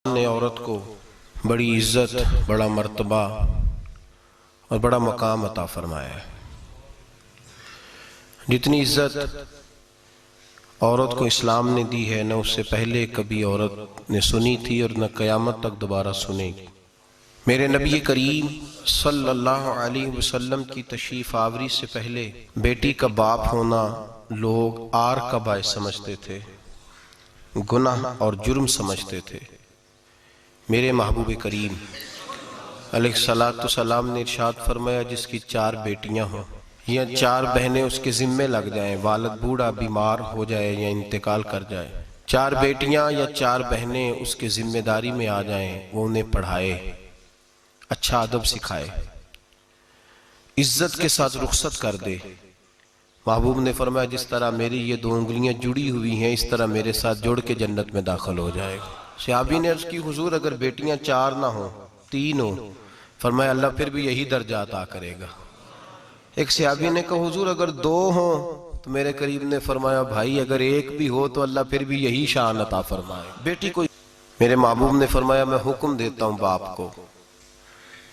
ने औरत को बड़ी इज्जत, बड़ा मर्तबा और बड़ा मकाम अता फरमाया है। जितनी इज्जत औरत को इस्लाम ने दी है, न उससे पहले कभी औरत ने सुनी थी और न क़यामत तक दोबारा सुनेगी। मेरे नबी करीम सल्लल्लाहु अलैहि वसल्लम की तशरीफ आवरी से पहले बेटी का बाप होना लोग आर का बायस समझते थे, गुनाह और जुर्म समझते थे। मेरे महबूब करीम अलैहिस्सलाम ने इरशाद फरमाया, जिसकी 4 बेटियां हों या 4 बहनें उसके जिम्मे लग जाएं, वालिद बूढ़ा बीमार हो जाए या इंतकाल कर जाए, 4 बेटियां या 4 बहनें उसके जिम्मेदारी में आ जाएं, वो उन्हें पढ़ाए, अच्छा अदब सिखाए, इज्जत के साथ रुखसत कर दे। महबूब ने फरमाया, जिस तरह मेरी ये 2 उंगलियां जुड़ी हुई हैं, इस तरह मेरे साथ जुड़ के जन्नत में दाखिल हो जाएगा। सहाबी ने अर्ज की, हुजूर अगर बेटियां 4 ना हो, 3 हो? फरमाया, अल्लाह फिर भी यही दर्जा अता करेगा। एक सहाबी ने कहा, हुजूर अगर 2 हो? तो मेरे करीब ने फरमाया, भाई अगर 1 भी हो तो अल्लाह फिर भी यही शान अता फरमाए। बेटी को मेरे महबूब ने फरमाया, मैं हुक्म देता हूँ बाप को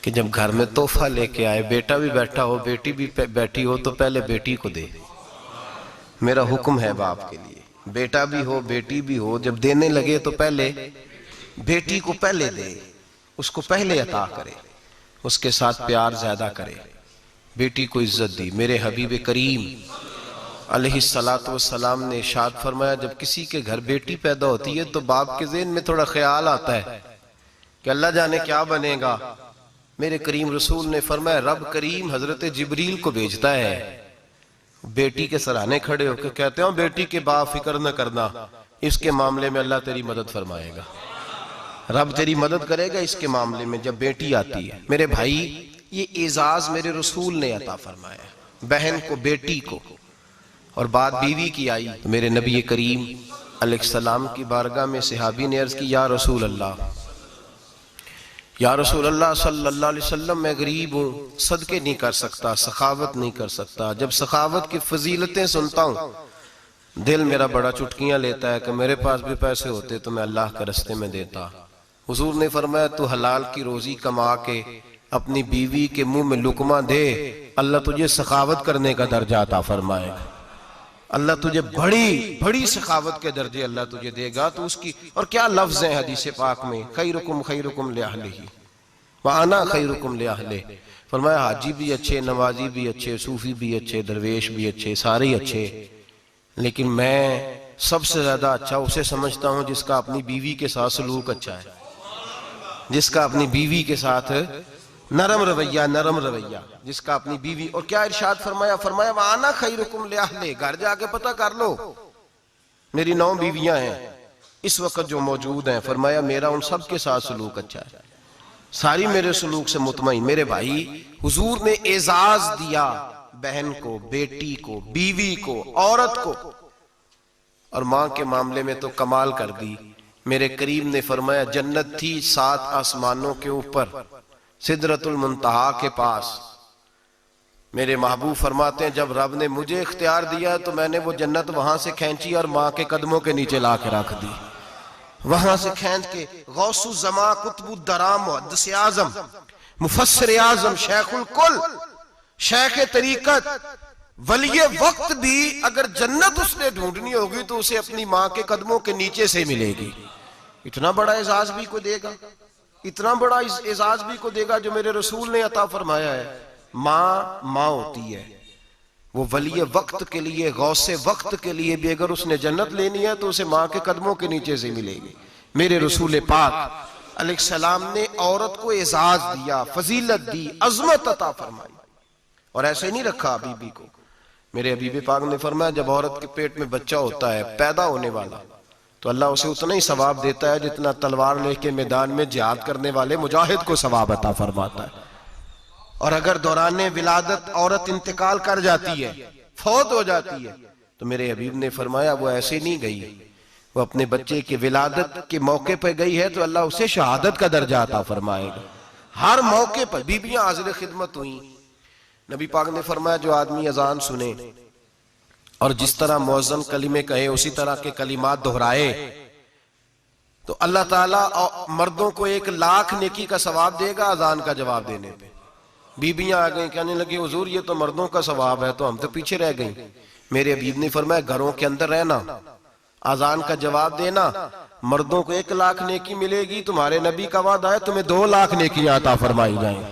कि जब घर में तोहफा लेके आए, बेटा भी बैठा हो, बेटी भी बैठी हो, तो पहले बेटी को दे। मेरा हुक्म है बाप के लिए, बेटा भी हो बेटी भी हो, जब देने लगे तो पहले बेटी को पहले दे, उसको पहले अता करे, उसके साथ प्यार ज्यादा करे, बेटी को इज्जत दी। मेरे हबीब करीम अलैहिस्सलातु वस्सलाम ने इरशाद फरमाया, जब किसी के घर बेटी पैदा होती है तो बाप के ज़हन में थोड़ा ख्याल आता है कि अल्लाह जाने क्या बनेगा। मेरे करीम रसूल ने फरमाया, रब करीम हजरत जिब्रील को भेजता है, बेटी के सराहने खड़े होकर कहते हो, बेटी के बाप फिक्र न करना, इसके मामले में अल्लाह तेरी मदद फरमाएगा, रब तेरी मदद करेगा इसके मामले में जब बेटी आती है। मेरे भाई, ये एजाज मेरे रसूल ने अता फरमाया, बहन को, बेटी को, और बात बीवी की आई तो मेरे नबी करीम अलैहिस्सलाम की बारगाह में सहाबी ने अर्ज की, या रसूल अल्लाह, या रसूल अल्लाह सल्लल्लाहु अलैहि वसल्लम, मैं गरीब हूँ, सदके नहीं कर सकता, सखावत नहीं कर सकता। जब सखावत की फजीलतें सुनता हूँ दिल मेरा बड़ा चुटकियां लेता है कि मेरे पास भी पैसे होते तो मैं अल्लाह के रास्ते में देता। हुजूर ने फरमाया, तू हलाल की रोजी कमा के अपनी बीवी के मुंह में लुकमा दे, अल्लाह तुझे सखावत करने का दर्जा अता फरमाएगा, अल्लाह तुझे बड़ी बड़ी सखावत के दर्जे अल्लाह तुझे देगा। तो उसकी, और क्या लफ्ज है हदीस पाक में, खैरुकुम लिअहलिही व अना खैरुकुम लिअहलिही। फरमाया, हाजी भी अच्छे, नमाजी भी अच्छे, सूफी भी अच्छे, दरवेश भी अच्छे, सारे ही अच्छे, लेकिन मैं सबसे ज्यादा अच्छा उसे समझता हूं जिसका अपनी बीवी के साथ सलूक अच्छा है, जिसका अपनी बीवी के साथ नरम रवैया, जिसका अपनी बीवी। और क्या इरशाद फरमाया, फरमाया, वाना खैरुकुम लिअहलिही, घर जाके पता कर लो, मेरी 9 बीवियां हैं इस वक्त जो मौजूद हैं, फरमाया मेरा उन सब के साथ सलूक अच्छा है, सारी मेरे सलूक से मुतमईन। मेरे भाई, हुजूर ने एजाज दिया बहन को, बेटी को, बीवी को, औरत को, और मां के मामले में तो कमाल कर दी। मेरे करीम ने फरमाया, जन्नत थी 7 आसमानों के ऊपर, सिदरतुल मुंतहा के पास। मेरे महबूब फरमाते हैं, जब रब ने मुझे इख्तियार दिया तो मैंने वो जन्नत वहां से खींची और मां के कदमों के नीचे ला के रख दी, वहां से खींच के। गौसुल ज़मा, कुतुबुद्दराम, मुहद्दिस आज़म, मुफस्सिर आज़म, शेखुल कुल, शेख तरीकत, वलिये वक्त भी अगर जन्नत उसने ढूंढनी होगी तो उसे अपनी मां के कदमों के नीचे से मिलेगी। इतना बड़ा एजाज भी को देगा, इतना बड़ा एजाज भी को देगा जो मेरे रसूल ने अता फरमाया है। मां होती है, वो वली वक्त के लिए, गौसे वक्त के लिए भी अगर उसने जन्नत लेनी है तो उसे मां के कदमों के नीचे से मिलेगी। मेरे रसूल पाक अलैहिस्सलाम ने औरत को एजाज दिया, फजीलत दी, अजमत अता फरमाई, और ऐसे नहीं रखा बीबी को। मेरे हबीब पाक ने फरमाया, जब औरत के पेट में बच्चा होता है, पैदा होने वाला, तो अल्लाह उसे उतना ही सवाब देता है जितना तलवार लेके मैदान में जिहाद करने वाले मुजाहिद को सवाब अता फरमाता है। और अगर दौराने विलादत औरत इंतकाल कर जाती है, फौत हो जाती है, तो मेरे हबीब ने फरमाया, वो ऐसे नहीं गई, वो अपने बच्चे के विलादत के मौके पर गई है तो अल्लाह उसे शहादत का दर्जा अता फरमाएगा। हर मौके पर बीबियां हाजिर खिदमत हुई। नबी पाक ने फरमाया, जो आदमी अजान सुने और जिस तरह मुअज्जिन कलिमे कहे उसी तरह के कलिमात दोहराए, तो अल्लाह ताला मर्दों को 1,00,000 नेकी का सवाब देगा अजान का जवाब देने पे। बीबियां आ गई, कहने लगी हुजूर ये तो मर्दों का सवाब है, तो हम तो पीछे रह गई। मेरे हबीब ने फरमाया घरों के अंदर रहना, अजान का जवाब देना, मर्दों को 1,00,000 नेकी मिलेगी, तुम्हारे नबी का वादा है तुम्हें 2,00,000 नेकियां अता फरमाई जाएं,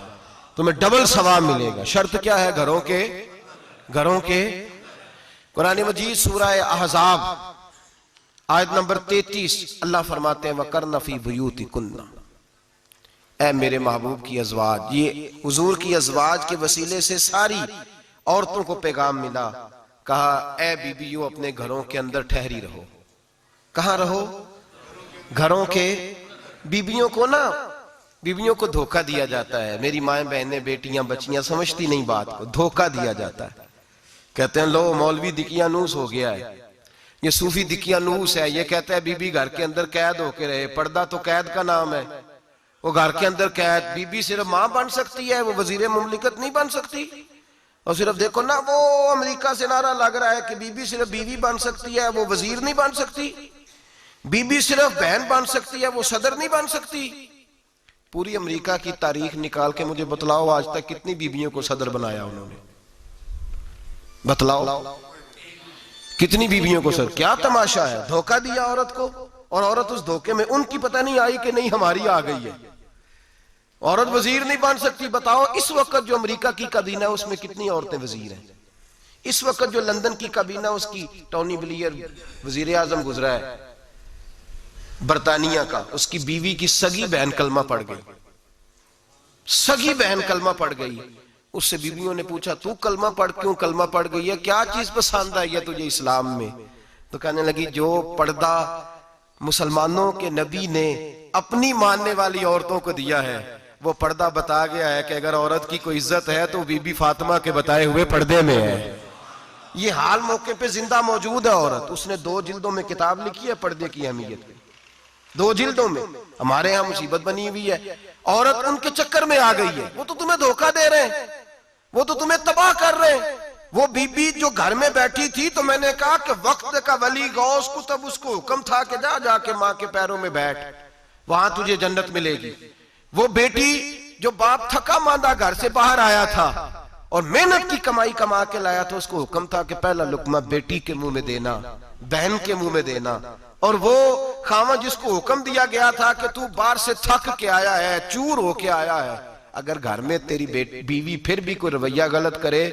तुम्हें डबल सवाब मिलेगा। शर्त क्या है? घरों के कुरान मजीद सूरह अहज़ाब आयत नंबर 33 अल्लाह फरमाते हैं वकरना फी बुयूतिकुन्ना, ऐ मेरे महबूब की अज़वाज, ये हुजूर की अज़वाज के वसीले से सारी औरतों को पैगाम मिला। कहा ऐ बीबियों अपने घरों के अंदर ठहरी रहो। कहां रहो? घरों के। बीबियों को धोखा दिया जाता है। मेरी माएं बहनें बेटियां बच्चियां समझती नहीं बात को, धोखा दिया जाता है। कहते हैं लो मौलवी दिकियानूस हो गया है, ये सूफी दिकियानूस है, ये कहता है बीबी घर के अंदर कैद होके रहे। पर्दा तो कैद का नाम है, वो घर के अंदर कैद। बीबी सिर्फ मां बन सकती है, वो वजीर मुमलिकत नहीं बन सकती। और सिर्फ देखो ना, वो अमेरिका से नारा लग रहा है कि बीबी सिर्फ बीवी बन सकती है, वो वजीर नहीं बन सकती। बीबी सिर्फ बहन बन सकती है, वो सदर नहीं बन सकती। पूरी अमेरिका की तारीख निकाल के मुझे बतलाओ आज तक कितनी बीबियों को सदर बनाया उन्होंने, बतलाओ कितनी बीबियों को सर। क्या तमाशा है, धोखा दिया औरत को, और औरत उस धोखे में उनकी पता नहीं आई कि नहीं हमारी आ गई है। औरत वजीर नहीं बन सकती। बताओ इस वक्त जो अमेरिका की काबीना है उसमें कितनी औरतें वजीर हैं? इस वक्त जो लंदन की काबीना उसकी टोनी ब्लेयर वजीर आजम गुजरा है बरतानिया का, उसकी बीवी की सगी बहन कलमा पड़ गई। सगी बहन कलमा पड़ गई। उससे बीवियों ने पूछा तू कलमा पढ़ क्यों कलमा पड़ गई है, क्या चीज पसंद आई है तुझे इस्लाम में? तो कहने लगी जो पर्दा मुसलमानों के नबी ने अपनी मानने वाली औरतों को दिया है वो पर्दा बता गया है कि अगर औरत की कोई इज्जत है तो बीबी फातिमा के बताए हुए पर्दे में है। ये हाल मौके पे जिंदा मौजूद है औरत। उसने 2 जिल्दों में किताब लिखी है पर्दे की अहमियत की, 2 जिल्दों में। हमारे यहाँ मुसीबत बनी हुई है, औरत उनके चक्कर में आ गई है। वो तो तुम्हें धोखा दे रहे हैं, वो तो तुम्हें तबाह कर रहे हैं। वो बीबी जो घर में बैठी थी तो मैंने कहा कि वक्त का वली गौस को तब उसको हुक्म था कि जा जाके माँ के पैरों में बैठ, वहां तुझे जन्नत मिलेगी। वो बेटी जो बाप थका मांदा घर से बाहर आया था और मेहनत की कमाई कमा के लाया था, उसको हुक्म था कि पहला लुकमा बेटी के मुंह में देना, बहन के मुंह में देना। और वो खामा जिसको हुक्म दिया गया था कि तू बाहर से थक के आया है, चूर होके आया है, अगर घर में तेरी बीवी फिर भी कोई रवैया गलत करे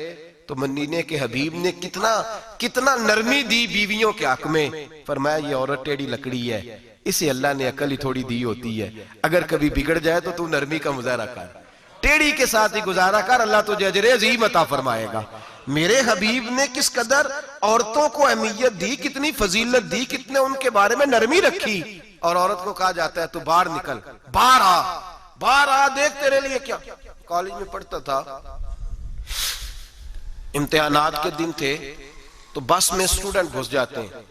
तो मदीने के हबीब ने कितना नरमी दी बीवियों के हक में। फरमाया ये औरत टेढ़ी लकड़ी है, इसे अल्लाह ने अकल ही थोड़ी दी होती है, अगर कभी बिगड़ जाए तो तू नरमी का मुजाहरा कर, टेढ़ी के साथ ही गुजारा कर, अल्लाह तुझे अजर अज़ीम अता फरमाएगा। मेरे हबीब ने किस कदर औरतों को अहमियत दी, कितनी फजीलत दी, कितने उनके बारे में नरमी रखी। और औरत को कहा जाता है तू बाहर निकल, बाहर आ, देख तेरे लिए क्या। कॉलेज में पढ़ता था, इम्तिहानात के दिन थे तो बस में स्टूडेंट घुस जाते हैं।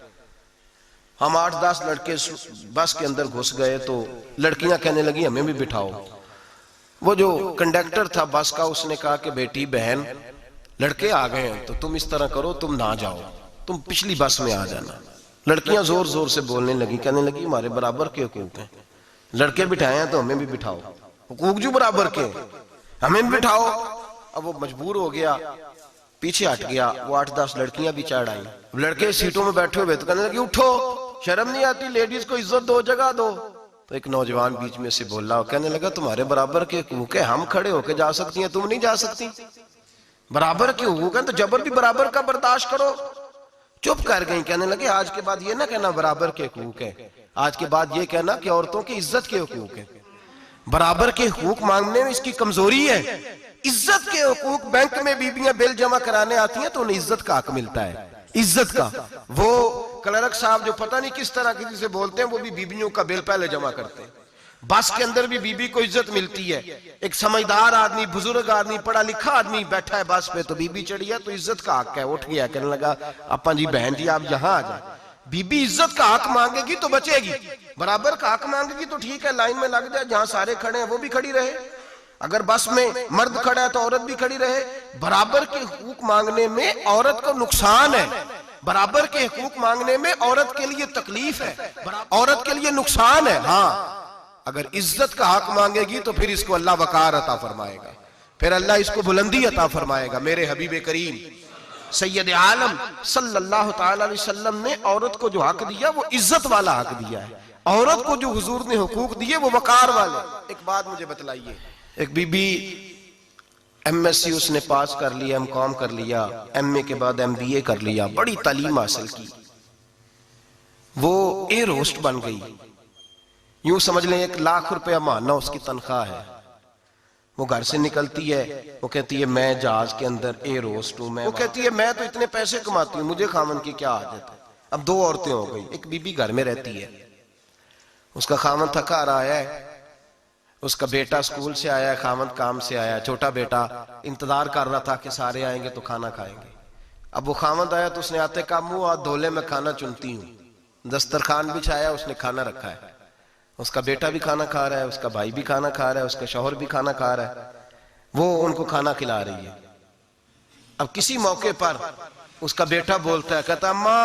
हम 8-10 लड़के बस के अंदर घुस गए तो लड़कियां कहने लगी हमें भी बिठाओ। वो जो कंडक्टर था बस का उसने कहा कि बेटी बहन लड़के आ गए हैं तो तुम इस तरह करो, तुम ना जाओ, तुम पिछली बस में आ जाना। लड़कियां जोर जोर से बोलने लगी, कहने लगी हमारे बराबर के हुकूक हैं, लड़के बिठाए हैं तो हमें भी बिठाओ, हुकूक जो बराबर के हमें भी बिठाओ। अब वो मजबूर हो गया, पीछे हट गया। वो 8-10 लड़कियां भी चढ़ आई। लड़के सीटों में बैठे हुए तो कहने लगे उठो, शर्म नहीं आती, लेडीज को इज्जत दो, जगह दो। तो एक नौजवान बीच में से बोला, कहने लगा तुम्हारे बराबर के हुकूक है, हम खड़े होके जा सकती हैं, तुम नहीं जा सकती। बराबर के हुकूक है तो जबर भी बराबर का बर्दाश्त करो। चुप कर गई। कहने लगे आज के बाद ये ना कहना बराबर के हुकूक है, आज के बाद ये कहना कि औरतों की इज्जत के हुकूक है। बराबर के हुकूक मांगने में इसकी कमजोरी है। इज्जत के हुकूक, बैंक में बीबियां बिल जमा कराने आती हैं तो उन्हें इज्जत का हक मिलता है, इज्जत का। वो क्लर्क साहब जो पता नहीं किस तरह किसी से बोलते हैं वो भी बीबियों का बिल पहले जमा करते हैं। बस के अंदर भी बीबी को इज्जत मिलती है। एक समझदार आदमी, बुजुर्ग आदमी, पढ़ा लिखा आदमी बैठा है बस पे तो बीबी चढ़ी है तो इज्जत का हक है। उठ गया, कहने लगा अपा जी बहन जी आप यहाँ आ जाए। बीबी इज्जत का हक मांगेगी तो बचेगी, बराबर का हक मांगेगी तो ठीक है, लाइन में लग जाए, जहां सारे खड़े हैं वो भी खड़ी रहे। अगर बस में मर्द खड़ा है तो औरत भी खड़ी रहे। बराबर के हुकूक मांगने में औरत को नुकसान है। बराबर के हकूक मांगने में औरत के लिए तकलीफ है, औरत के लिए नुकसान है। हाँ, अगर इज्जत का हक मांगेगी तो फिर इसको अल्लाह वकार अता फरमाएगा, फिर अल्लाह इसको बुलंदी अता फरमाएगा। मेरे हबीब करीम सैयद आलम सल्लल्लाहु तआला अलैहि वसल्लम ने औरत को जो हक दिया वो इज्जत वाला हक दिया है। औरत को जो हुजूर ने हुकूक दिए वो वकार वाले। एक बात मुझे बतलाइए, एक बीबी एमएससी उसने पास कर लिया, एमकॉम कर लिया, एमए के बाद एमबीए कर लिया, बड़ी तालीम हासिल की, वो एयर होस्ट बन गई। यूं समझ लें 1 लाख रुपया महीना उसकी तनख्वाह है। वो घर से निकलती है, वो कहती है मैं जहाज के अंदर एयर होस्ट हूं। वो कहती है मैं तो इतने पैसे कमाती हूँ, मुझे खामन की क्या आदत है। अब 2 औरतें हो गई, एक बीबी घर में रहती है, उसका खामन थका रहा है, उसका बेटा स्कूल से आया है, खामन काम से आया, छोटा बेटा इंतजार कर रहा था कि सारे आएंगे तो खाना खाएंगे। अब वो खामन आया तो उसने आते का मुंह और धोले में खाना चुनती हूँ, दस्तरखान बिछाया, उसने खाना रखा है, उसका बेटा भी खाना खा रहा है, उसका भाई भी खाना खा रहा है, उसका शौहर भी खाना खा रहा है, वो उनको खाना खिला रही है। अब किसी मौके पर उसका बेटा बोलता है, कहता अम्मा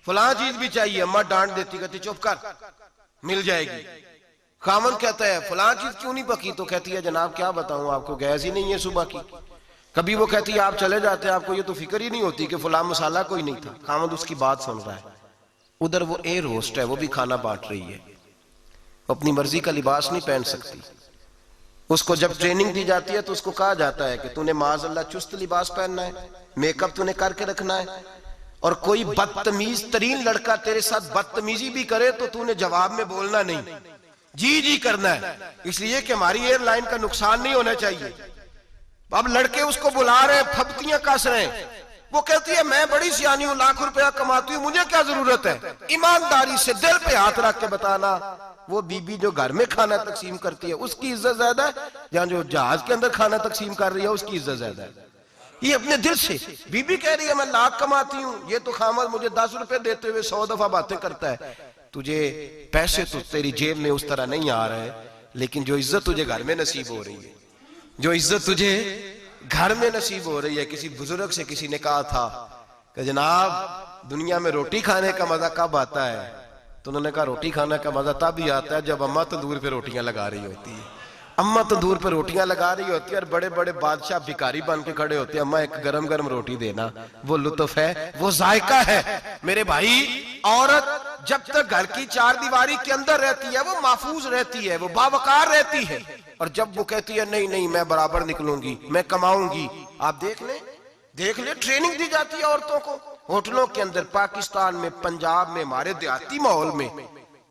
फलां चीज भी चाहिए। अम्मा डांट देती, कहती चुप कर, मिल जाएगी। खामन कहता है फलां चीज क्यों नहीं पकी? तो कहती है जनाब क्या बताऊं आपको, गैस ही नहीं है सुबह की। कभी वो कहती है आप चले जाते हैं, आपको ये तो फिक्र ही नहीं होती कि फलां मसाला कोई नहीं था। खामन उसकी बात सुन रहा है। उधर वो एयर होस्ट है, वो भी खाना बांट रही है, अपनी मर्जी का लिबास नहीं पहन सकती। उसको जब ट्रेनिंग दी जाती है तो उसको कहा जाता है कि तूने माज़अल्लाह चुस्त लिबास पहनना है, मेकअप तूने करके रखना है, और कोई बदतमीज तरीन लड़का तेरे साथ बदतमीजी भी करे तो तूने जवाब में बोलना नहीं, जी जी करना है, इसलिए कि हमारी एयरलाइन का नुकसान नहीं होना चाहिए। अब लड़के उसको बुला रहे हैं, फबतियां कस रहे हैं, वो कहती है मैं बड़ी सियानी हूं, लाख रुपया कमाती हूं, मुझे क्या जरूरत है। ईमानदारी से दिल पे हाथ रख के बताना, वो बीबी जो घर में खाना तकसीम करती है उसकी इज्जत ज्यादा है या जो जहाज के अंदर खाना तकसीम कर रही है उसकी इज्जत ज्यादा है? ये अपने दिल से बीबी कह रही है मैं लाख कमाती हूं, ये तो खामद मुझे 10 रुपए देते हुए 100 दफा बातें करता है। तुझे पैसे तो तेरी जेब में उस तरह नहीं आ रहे, लेकिन जो इज्जत तुझे घर में नसीब हो रही है, जो इज्जत तुझे घर में नसीब हो रही है। किसी बुजुर्ग से किसी ने कहा था कि जनाब दुनिया में रोटी खाने का मजा कब आता है? तो उन्होंने कहा रोटी खाने का मजा तब ही आता है जब अम्मा तंदूर पे रोटियां लगा रही होती है। अम्मा तंदूर पे रोटियां लगा रही होती है और बड़े बड़े बादशाह भिखारी बन के खड़े होते हैं, अम्मा एक गरम गरम रोटी देना। वो लुत्फ है, वो जायका है। मेरे भाई, औरत जब तक घर की 4 दीवारी के अंदर रहती है वो महफूज रहती है, वो बावकार रहती है। और जब वो कहती है नहीं नहीं मैं बराबर निकलूंगी, मैं कमाऊंगी, आप देख ले ट्रेनिंग दी जाती है औरतों को होटलों के अंदर। पाकिस्तान में, पंजाब में, हमारे देहाती माहौल में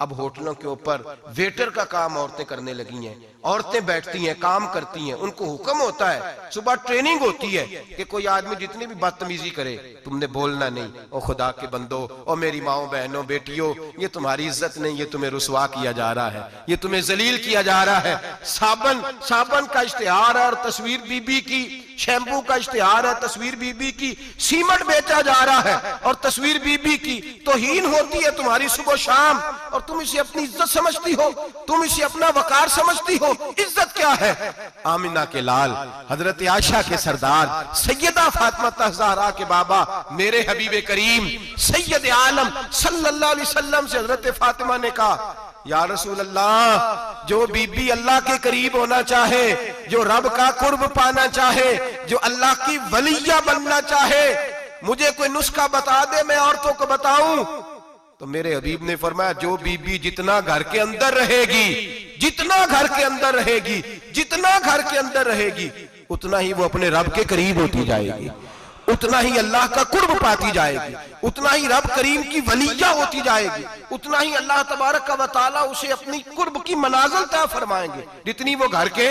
अब होटलों के ऊपर वेटर का काम औरतें करने लगी हैं। औरतें बैठती हैं, काम करती हैं, उनको हुक्म होता है, सुबह ट्रेनिंग होती है कि कोई आदमी जितनी भी बदतमीजी करे तुमने बोलना नहीं। ओ खुदा के बंदो, ओ मेरी माओ बहनों बेटियों, ये तुम्हारी इज्जत नहीं, ये तुम्हें रुसवा किया जा रहा है, ये तुम्हें जलील किया जा रहा है। साबन का इश्तिहार है और तस्वीर बीबी की, शैम्पू का इश्तिहार है, तस्वीर बीबी की, सीमेंट बेचा जा रहा है और तस्वीर बीबी की। तौहीन होती है तुम्हारी सुबह शाम और तुम इसे अपनी इज्जत समझती हो, तुम इसे अपना वकार समझती हो। इज्जत क्या है? आमिना के लाल, हजरत आयशा के सरदार, सैयदा फातिमा ज़हरा के बाबा, मेरे हबीब करीम सैयद आलम सल्लल्लाहु अलैहि वसल्लम से हजरत फातिमा ने कहा या रसूल अल्लाह, जो बीबी अल्लाह के करीब होना चाहे, जो रब का कुर्ब पाना चाहे, जो अल्लाह की वलिया बनना चाहे, मुझे कोई नुस्खा बता दे, मैं औरतों को बताऊं। तो मेरे हबीब ने फरमाया जो बीबी जितना घर के अंदर रहेगी, जितना घर के अंदर रहेगी, जितना घर के अंदर रहेगी, उतना ही वो अपने रब के करीब होती जाएगी, उतना ही अल्लाह का कुर्ब पाती जाएगी, उतना ही रब करीम की वलिया होती जाएगी, उतना ही अल्लाह तबारक व तआला उसे अपनी कुर्ब की मनाजिल तय फरमाएंगे। जितनी वो घर के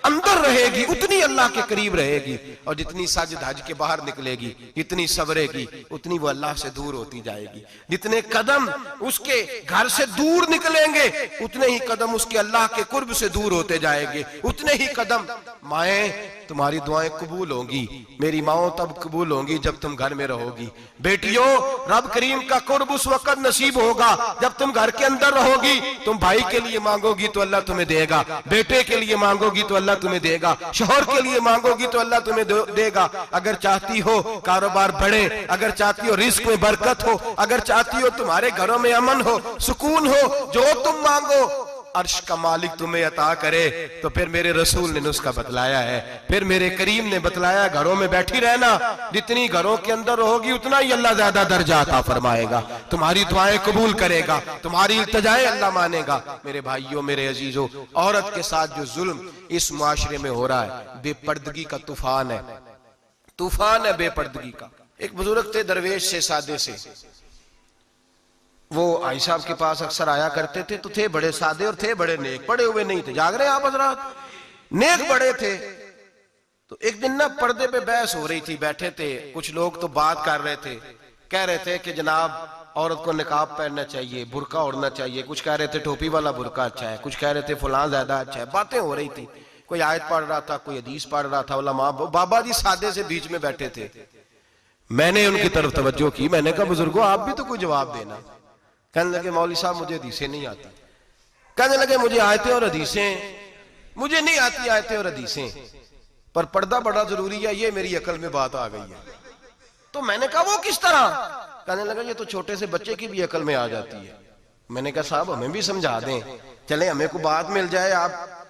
अंदर रहेगी उतनी अल्लाह के करीब रहेगी, और जितनी सज धज के बाहर निकलेगी, जितनी सवरेगी, उतनी वो अल्लाह से दूर होती जाएगी। जितने कदम उसके घर से दूर निकलेंगे उतने ही कदम उसके अल्लाह के कुर्ब से दूर होते जाएंगे, उतने ही कदम माएं तुम्हारी दुआएं कबूल होंगी, मेरी माओ तब कबूल होंगी जब तुम घर में रहोगी। बेटियों, रब करीम का कुर्ब उस वक्त नसीब होगा जब तुम घर के अंदर रहोगी। तुम भाई के लिए मांगोगी तो अल्लाह तुम्हें देगा, बेटे के लिए मांगोगी तो अल्लाह तुम्हें देगा, शोहर के लिए मांगोगी तो अल्लाह तुम्हें देगा। अगर चाहती हो कारोबार बढ़े, अगर चाहती हो रिस्क में बरकत हो, अगर चाहती हो तुम्हारे घरों में अमन हो, सुकून हो, जो तुम मांगो अर्श का मालिक तुम्हें अता करे। तो फिर मेरे रसूल ने नुस्खा बतलाया है, फिर मेरे करीम ने बतलाया, घरों में बैठी रहना, जितनी घरों के अंदर रहोगी उतना ही अल्लाह ज्यादा दर्जा अता फरमाएगा, तुम्हारी दुआएं कबूल करेगा, तुम्हारी इल्तिजाएं अल्लाह मानेगा। मेरे भाइयों, मेरे अजीजों, औरत के साथ जो जुल्म इस मुआशरे में हो रहा है, बेपर्दगी का तूफान है, तूफान है बेपर्दगी का। एक बुजुर्ग थे दरवेश से, सादे से, वो आई साहब के पास अक्सर आया करते थे, तो थे बड़े सादे और थे बड़े नेक, पढ़े हुए नहीं थे, जाग रहे आप हजरात, नेक बड़े थे। तो एक दिन ना पर्दे पे बहस हो रही थी, बैठे थे कुछ लोग, तो बात कर रहे थे, कह रहे थे कि जनाब औरत को निकाब पहनना चाहिए, बुर्का ओढ़ना चाहिए, कुछ कह रहे थे टोपी वाला बुर्का अच्छा है, कुछ कह रहे थे फलां ज्यादा अच्छा है, बातें हो रही थी। कोई आयत पढ़ रहा था, कोई हदीस पढ़ रहा था, उलमा बाबा जी सादे से बीच में बैठे थे। मैंने उनकी तरफ तवज्जो की, मैंने कहा बुजुर्गो आप भी तो कोई जवाब देना। कहने लगे मौलवी साहब मुझे हदीसें नहीं आती, कहने लगे मुझे आयतें और हदीसें मुझे नहीं आती, आयतें और हदीसें, पर पर्दा बड़ा जरूरी है, ये मेरी अकल में बात आ गई है। तो मैंने कहा वो किस तरह? कहने लगा ये तो छोटे से बच्चे की भी अकल में आ जाती है। मैंने कहा साहब हमें भी समझा दें, चले हमें को बात मिल जाए, आप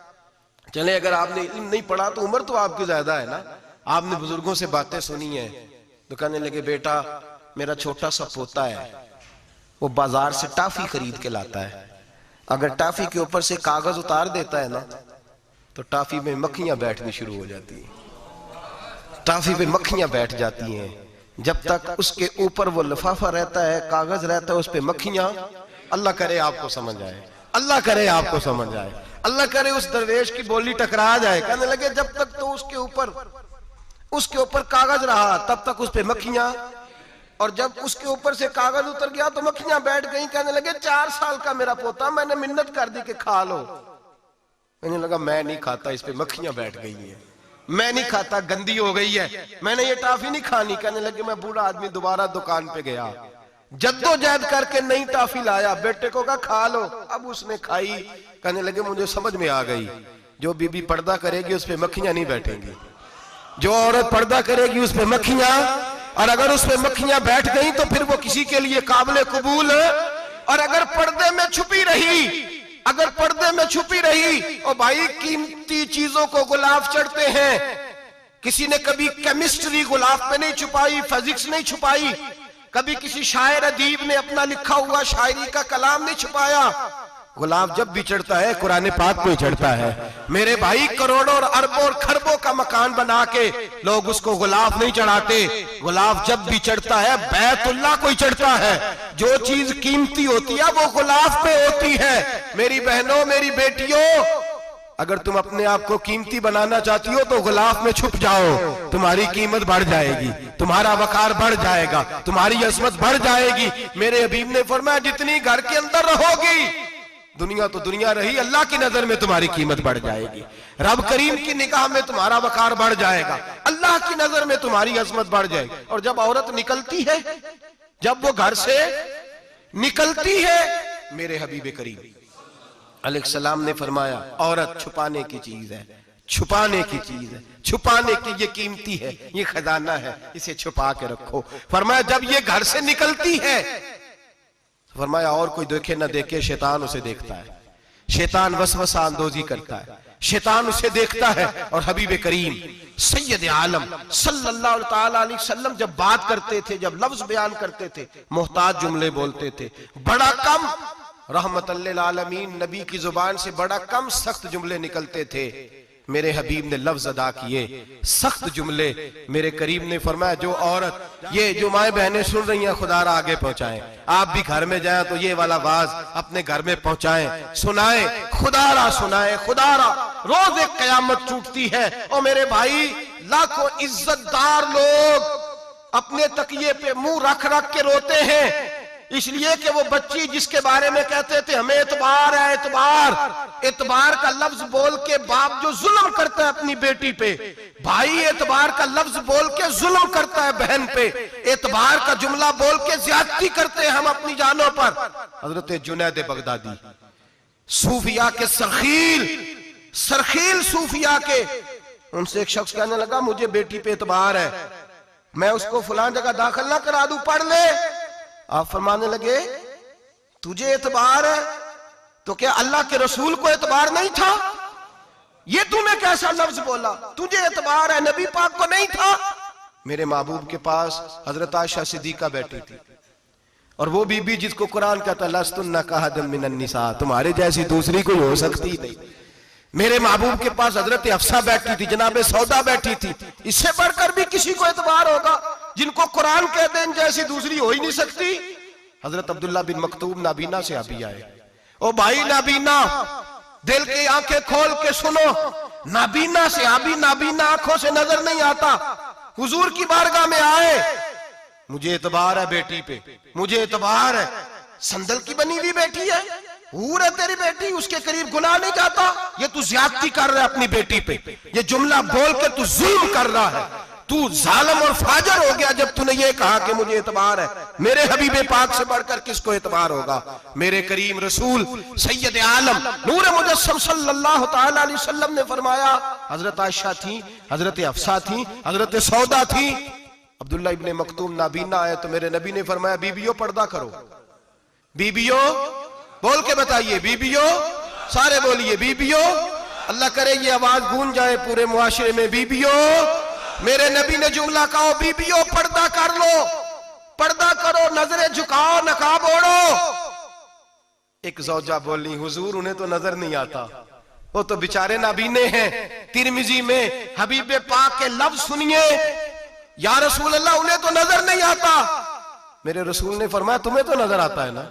चले, अगर आपने इल्म नहीं पढ़ा तो उम्र तो आपकी ज्यादा है ना, आपने बुजुर्गों से बातें सुनी है। तो कहने लगे बेटा मेरा छोटा सा पोता है, वो बाजार से टाफी खरीद के लाता है, अगर टाफी के ऊपर से कागज उतार देता है ना तो टाफी में मक्खियां बैठनी शुरू हो जाती है, टाफी पे मक्खियां बैठ जाती हैं। जब तक उसके ऊपर वो लिफाफा रहता है, कागज रहता है, उस पे मक्खियां, अल्लाह करे आपको समझ आए, अल्लाह करे आपको समझ आए, अल्लाह करे उस दरवेश की बोली टकरा जाए। कहने लगे जब तक तो उसके ऊपर कागज रहा तब तक उस पे मक्खियां, और जब उसके ऊपर से कागज उतर गया तो मक्खियां बैठ गई। कहने लगे 4 साल का मेरा पोता, मैंने मिन्नत कर दी कि खा लो। कहने लगा मैं नहीं खाता, इस पे मक्खियां बैठ गई हैं, मैं नहीं खाता, गंदी हो गई है, मैंने ये टाफी नहीं खानी। कहने लगे मैं बूढ़ा आदमी दोबारा दुकान पे गया, जद्दोजहद करके नई टाफी लाया, बेटे को कहा खा लो, अब उसने खाई। कहने लगे मुझे समझ में आ गई, जो बीबी पर्दा करेगी उस पे मक्खियां नहीं बैठेंगी, जो औरत पर्दा करेगी उस पे मक्खियां, और अगर उस पे मक्खियां बैठ गई तो फिर वो किसी के लिए काबिल कबूल है। और अगर पर्दे में छुपी रही, अगर पर्दे में छुपी रही, और भाई कीमती चीजों को गुलाब चढ़ते हैं, किसी ने कभी केमिस्ट्री गुलाब पे नहीं छुपाई, फिजिक्स नहीं छुपाई, कभी किसी शायर अदीब ने अपना लिखा हुआ शायरी का कलाम नहीं छुपाया। गुलाब जब भी चढ़ता है कुरान पाक को ही चढ़ता है। मेरे भाई करोड़ों और अरबों और खरबों का मकान बना के लोग उसको गुलाब नहीं चढ़ाते, गुलाब जब भी चढ़ता है बैतुल्लाह को ही चढ़ता है। जो चीज कीमती होती है वो गुलाब पे होती है। मेरी बहनों, मेरी बेटियों, अगर तुम अपने आप को कीमती बनाना चाहती हो तो गुलाब में छुप जाओ, तुम्हारी कीमत बढ़ जाएगी, तुम्हारा वकार बढ़ जाएगा, तुम्हारी अजमत बढ़ जाएगी। मेरे हबीब ने फरमाया जितनी घर के अंदर रहोगी, दुनिया तो दुनिया रही, अल्लाह की नजर में तुम्हारी कीमत बढ़ जाएगी, रब करीम की निगाह में तुम्हारा वकार बढ़ जाएगा, अल्लाह की नजर में तुम्हारी अजमत बढ़ जाएगी। और जब औरत निकलती है, जब वो घर से निकलती है, मेरे हबीब करीम अलैहिस्सलाम ने फरमाया औरत छुपाने की चीज है, छुपाने की चीज है, छुपाने की, ये कीमती है, ये खजाना है, इसे छुपा के रखो। फरमाया जब ये घर से निकलती है, फरमाया और कोई देखे ना देखे, शैतान उसे देखता है, शैतान वसवसा अंदोजी करता है, शैतान उसे देखता है। और हबीब करीम सैयद आलम सल्लल्लाहु ताला अलैहि वसल्लम जब बात करते थे, जब लफ्ज बयान करते थे, मोहताज जुमले बोलते थे, बड़ा कम, रहमतुल्लिल आलमीन नबी की जुबान से बड़ा कम सख्त जुमले निकलते थे। मेरे हबीब ने लफ्ज अदा किए, सख्त जुमले। मेरे करीम ने फरमाया जो औरत, ये जो माए बहनें सुन रही हैं, खुदारा आगे पहुंचाएं, आप भी घर में जाएं तो ये वाला आवाज अपने घर में पहुंचाएं, सुनाएं, खुदारा सुनाएं, खुदारा। रोज एक कयामत टूटती है और मेरे भाई लाखों इज्जतदार लोग अपने तकिए पे मुंह रख रख के रोते हैं। इसलिए कि वो बच्ची जिसके बारे में कहते थे हमें एतबार है, एतबार का लफ्ज बोल के बाप जो जुल्म करता है अपनी बेटी पे, भाई एतबार का लफ्ज बोल के जुल्म करता है बहन पे, एतबार का जुमला बोल के ज्यादती करते हैं हम अपनी जानों पर। हजरत जुनैद बगदादी सूफिया के सरखील सूफिया के, उनसे एक शख्स कहने लगा मुझे बेटी पे एतबार है, मैं उसको फलां जगह दाखिल ना करा दूं, पढ़ ले। आप फरमाने लगे तुझे एतबार है तो क्या अल्लाह के रसूल को एतबार नहीं था? ये तूने कैसा लफ्ज बोला? तुझे एतबार है, नबी पाक को नहीं था? मेरे महबूब के पास हजरत आयशा सिद्दीका बैठी थी, और वो बीबी जिसको कुरान कहता लस्तुन्ना कहदम मिनन निसा, तुम्हारे जैसी दूसरी कोई हो सकती नहीं। मेरे महबूब के पास हजरत अफसा बैठी थी, जनाबे सौदा बैठी थी, इससे बढ़कर भी किसी को एतबार होगा जिनको कुरान कह दे जैसी दूसरी हो ही नहीं सकती। हजरत अब्दुल्ला बिन मक्तूम नाबीना से अभी आए, ओ भाई नाबीना दिल की आंखें खोल के सुनो, नाबीना से अभी नाबीना आंखों से नजर नहीं आता, हुजूर की बारगाह में आए, मुझे एतबार है बेटी पे, मुझे एतबार है, संदल की बनी हुई बेटी है, हूर है तेरी बेटी, उसके करीब गुनाह नहीं जाता, ये तू ज्यादती कर रहा है अपनी बेटी पे, ये जुमला बोल के तू जुल्म कर रहा है, तू जालिम और फाजर हो गया जब तूने ये कहा कि मुझे एतबार है। मेरे हबीबे पाक से बढ़कर किसको एतबार होगा? मेरे करीम रसूल सैयद आलम नूर मुजस्सम सल्लल्लाहु तआला अलैहि वसल्लम ने फरमाया, हजरत आयशा थी, हजरत अफसा थी, हजरत सौदा थी, अब्दुल्ला इब्ने मक्तूम नाबीना आए तो मेरे नबी ने फरमाया बीबियों पर्दा करो, बीबियों बोल के बताइए, बीबियों सारे बोलिए, बीबियों, अल्लाह करे ये आवाज गूंज जाए पूरे मुआशरे में, बीबियों। मेरे नबी ने जुमला कहा बीबियों पर्दा कर लो, पर्दा करो, नजरें झुकाओ, नकाब ओढ़ो। एक ज़ौजा बोली हुजूर उन्हें तो नजर नहीं आता, वो तो बेचारे नाबीने हैं। तिरमिजी में हबीबे पाक के लफ्ज सुनिए, या रसूल अल्लाह उन्हें तो नजर नहीं आता। मेरे रसूल ने फरमाया तुम्हें तो नजर आता है ना,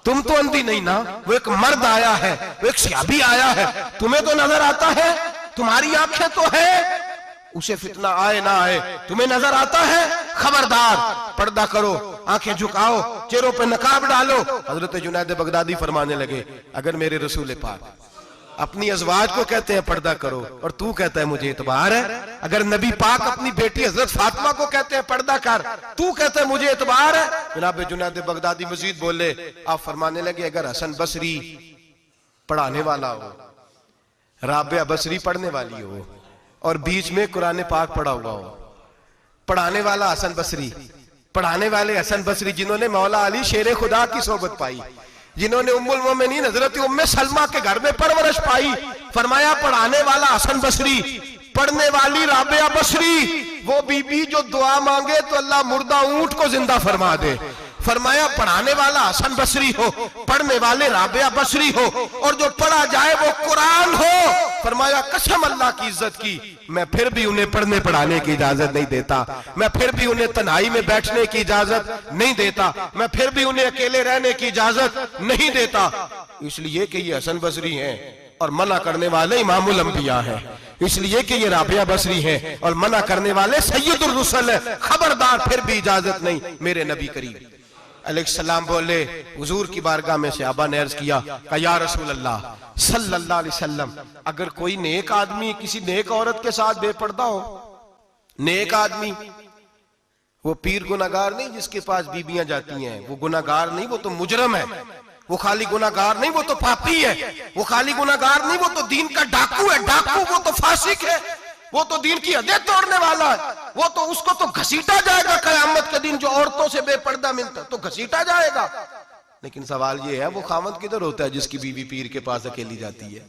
तुम तो अंधी नहीं ना, वो एक मर्द आया है, वो एक सहाबी आया है, तुम्हें तो नजर आता है, तुम्हारी आंखें तो है, उसे फितना आए ना आए तुम्हें नजर आता है, खबरदार पर्दा करो, आंखें झुकाओ, चेहरों पे नकाब डालो। हजरत जुनैद बगदादी फरमाने लगे अगर मेरे रसूल पाक अपनी अज़वाज को कहते हैं पर्दा करो और तू कहता है मुझे एतबार है, अगर नबी पाक अपनी बेटी हजरत फातिमा को कहते हैं पर्दा कर, तू कहता है मुझे एतबार है। जनाब जुनैद बगदादी मजीद बोले, आप फरमाने लगे अगर हसन बसरी पढ़ाने वाला हो, राबिया बसरी पढ़ने वाली हो और बीच में कुरान पाक पढ़ा हुआ हो, पढ़ाने वाला हसन बसरी, पढ़ाने वाले हसन बसरी जिन्होंने मौला अली शेर खुदा की सोबत पाई, जिन्होंने उम्मुल मोमिनीन हजरत उम्मे सलमा के घर में परवरिश पाई, फरमाया पढ़ाने वाला हसन बसरी, पढ़ने वाली राबिया बसरी, वो बीबी जो दुआ मांगे तो अल्लाह मुर्दा ऊंट को जिंदा फरमा दे। फरमाया पढ़ाने वाला हसन बसरी हो, पढ़ने वाले राबिया बसरी हो, और जो पढ़ा जाए वो कुरान हो। फरमाया कसम अल्लाह की इज्जत की, मैं फिर भी उन्हें पढ़ने पढ़ाने की इजाजत नहीं देता, मैं फिर भी उन्हें तन्हाई में बैठने की इजाजत नहीं देता, मैं फिर भी उन्हें अकेले रहने की इजाजत नहीं देता, इसलिए कि ये हसन बसरी हैं और मना करने वाले इमामुल अंबिया हैं, इसलिए कि ये राबिया बसरी हैं और मना करने वाले सैयदुर रुसल हैं, खबरदार फिर भी इजाजत नहीं। मेरे नबी करीम अलैहिस्सलाम बोले, हुजूर की बारगाह में सहाबा ने अर्ज किया या रसूल अल्लाह सल्लल्लाहु अलैहि वसल्लम, अगर कोई नेक आदमी किसी नेक औरत के साथ बेपर्दा हो, नेक आदमी, वो पीर गुनाहगार नहीं जिसके पास बीबियां जाती हैं, वो गुनाहगार नहीं, वो तो मुजरम है, वो खाली गुनाहगार नहीं, वो तो पापी है, वो खाली गुनाहगार नहीं, वो तो दीन का डाकू है, डाकू, वो तो फासिक है, वो तो दीन की हदें तोड़ने वाला है, वो तो उसको तो घसीटा जाएगा कयामत के दिन, जो औरतों से बेपर्दा मिलता तो घसीटा जाएगा। लेकिन सवाल ये है वो खामद किधर होता है जिसकी बीवी पीर के पास अकेली जाती है?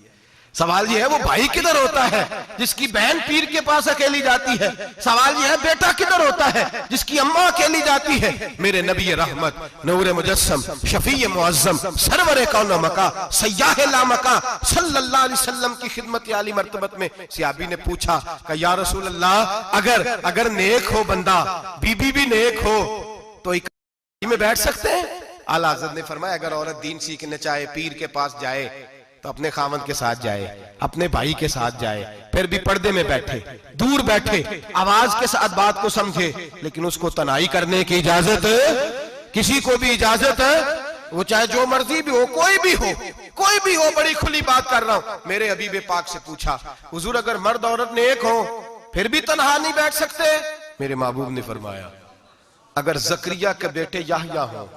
सवाल ये है वो भाई किधर होता है जिसकी बहन पीर के पास अकेली जाती है? सवाल ये है बेटा किधर होता है जिसकी अम्मा अकेली जाती है? मेरे नबी रहमत नूर मुजस्सम शफी मुअज्जम सरवर कौन मका सय्याह ला मका सल्लल्लाहु अलैहि वसल्लम की खिदमत आली मर्तबत में सहाबी ने पूछा कि या रसूल अल्लाह अगर नेक हो बंदा, बीबी भी नेक हो, तो एक में बैठ सकते हैं? आला हज़रत ने फरमाया अगर औरत दीन सीखने चाहे, पीर के पास जाए तो अपने खामद के साथ जाए, अपने भाई के साथ जाए, फिर भी पर्दे में बैठे, दूर बैठे, आवाज के साथ बात को समझे, लेकिन उसको तनाई करने की इजाजत किसी को भी इजाजत है, वो चाहे जो मर्जी भी हो, कोई भी हो, बड़ी खुली बात कर रहा हूं। मेरे हबीब पाक से पूछा, हुजूर अगर मर्द औरत ने एक हो फिर भी तन्हा नहीं बैठ सकते? मेरे महबूब ने फरमाया, अगर जकरिया के बेटे याहया हो